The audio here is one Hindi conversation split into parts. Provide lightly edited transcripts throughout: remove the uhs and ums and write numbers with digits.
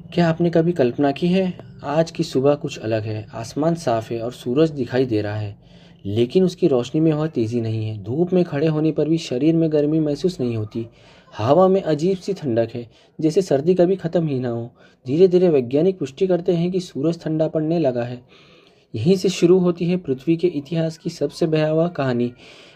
क्या आपने कभी कल्पना की है? आज की सुबह कुछ अलग है। आसमान साफ है और सूरज दिखाई दे रहा है, लेकिन उसकी रोशनी में वह तेज़ी नहीं है। धूप में खड़े होने पर भी शरीर में गर्मी महसूस नहीं होती। हवा में अजीब सी ठंडक है, जैसे सर्दी कभी ख़त्म ही ना हो। धीरे धीरे वैज्ञानिक पुष्टि करते हैं कि सूरज ठंडा पड़ने लगा है। यहीं से शुरू होती है पृथ्वी के इतिहास की सबसे भयावह कहानी।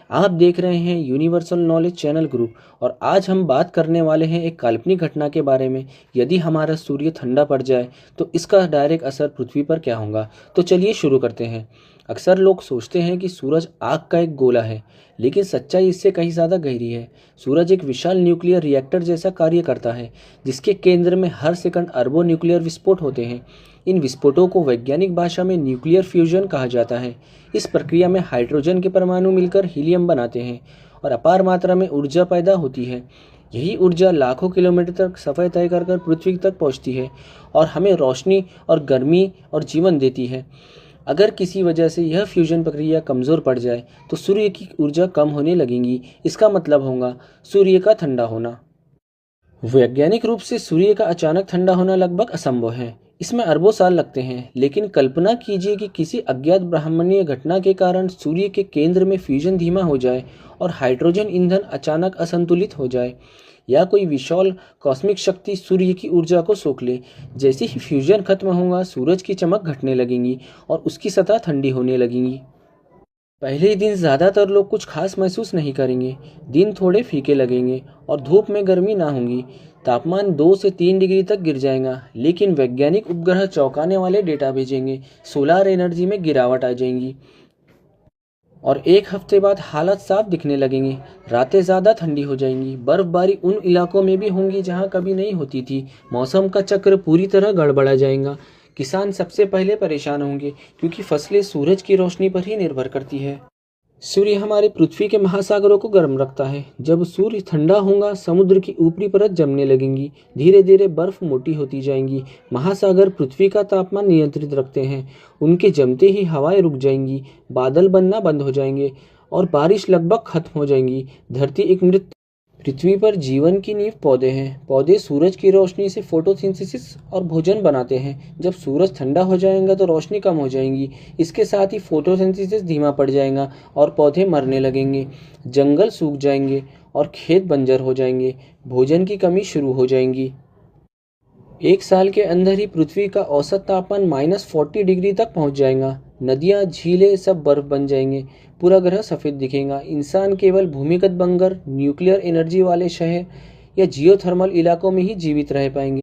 आप देख रहे हैं यूनिवर्सल नॉलेज चैनल ग्रुप, और आज हम बात करने वाले हैं एक काल्पनिक घटना के बारे में। यदि हमारा सूर्य ठंडा पड़ जाए तो इसका डायरेक्ट असर पृथ्वी पर क्या होगा। तो चलिए शुरू करते हैं। अक्सर लोग सोचते हैं कि सूरज आग का एक गोला है, लेकिन सच्चाई इससे कहीं ज़्यादा गहरी है। सूरज एक विशाल न्यूक्लियर रिएक्टर जैसा कार्य करता है, जिसके केंद्र में हर सेकंड अरबों न्यूक्लियर विस्फोट होते हैं। इन विस्फोटों को वैज्ञानिक भाषा में न्यूक्लियर फ्यूजन कहा जाता है। इस प्रक्रिया में हाइड्रोजन के परमाणु मिलकर हीलियम बनाते हैं और अपार मात्रा में ऊर्जा पैदा होती है। यही ऊर्जा लाखों किलोमीटर तक सफ़र तय कर कर पृथ्वी तक पहुंचती है और हमें रोशनी और गर्मी और जीवन देती है। अगर किसी वजह से यह फ्यूजन प्रक्रिया कमज़ोर पड़ जाए तो सूर्य की ऊर्जा कम होने लगेगी। इसका मतलब होगा सूर्य का ठंडा होना। वैज्ञानिक रूप से सूर्य का अचानक ठंडा होना लगभग असंभव है। इसमें अरबों साल लगते हैं, लेकिन कल्पना कीजिए कि किसी अज्ञात ब्रह्मांडीय घटना के कारण सूर्य के केंद्र में फ्यूजन धीमा हो जाए और हाइड्रोजन ईंधन अचानक असंतुलित हो जाए, या कोई विशाल कॉस्मिक शक्ति सूर्य की ऊर्जा को सोख ले। जैसे ही फ्यूजन खत्म होगा, सूरज की चमक घटने लगेगी और उसकी सतह ठंडी होने लगेगी। पहले ही दिन ज़्यादातर लोग कुछ खास महसूस नहीं करेंगे। दिन थोड़े फीके लगेंगे और धूप में गर्मी ना होगी। तापमान 2 से 3 डिग्री तक गिर जाएगा, लेकिन वैज्ञानिक उपग्रह चौंकाने वाले डेटा भेजेंगे। सोलार एनर्जी में गिरावट आ जाएगी और एक हफ्ते बाद हालत साफ दिखने लगेंगे। रातें ज़्यादा ठंडी हो जाएंगी। बर्फबारी उन इलाकों में भी होंगी जहां कभी नहीं होती थी। मौसम का चक्र पूरी तरह गड़बड़ा जाएगा। किसान सबसे पहले परेशान होंगे, क्योंकि फसलें सूरज की रोशनी पर ही निर्भर करती है। सूर्य हमारे पृथ्वी के महासागरों को गर्म रखता है। जब सूर्य ठंडा होगा, समुद्र की ऊपरी परत जमने लगेंगी। धीरे धीरे बर्फ मोटी होती जाएंगी। महासागर पृथ्वी का तापमान नियंत्रित रखते हैं। उनके जमते ही हवाएं रुक जाएंगी, बादल बनना बंद हो जाएंगे और बारिश लगभग खत्म हो जाएंगी। धरती एक मृत पृथ्वी पर जीवन की नींव पौधे हैं। पौधे सूरज की रोशनी से फोटोसिंथेसिस और भोजन बनाते हैं। जब सूरज ठंडा हो जाएगा तो रोशनी कम हो जाएगी। इसके साथ ही फोटोसिंथेसिस धीमा पड़ जाएगा और पौधे मरने लगेंगे। जंगल सूख जाएंगे और खेत बंजर हो जाएंगे। भोजन की कमी शुरू हो जाएगी। एक साल के अंदर ही पृथ्वी का औसत तापमान -40 डिग्री तक पहुंच जाएगा। नदियां, झीलें सब बर्फ बन जाएंगे। पूरा ग्रह सफ़ेद दिखेगा। इंसान केवल भूमिगत बंकर, न्यूक्लियर एनर्जी वाले शहर या जियोथर्मल इलाकों में ही जीवित रह पाएंगे।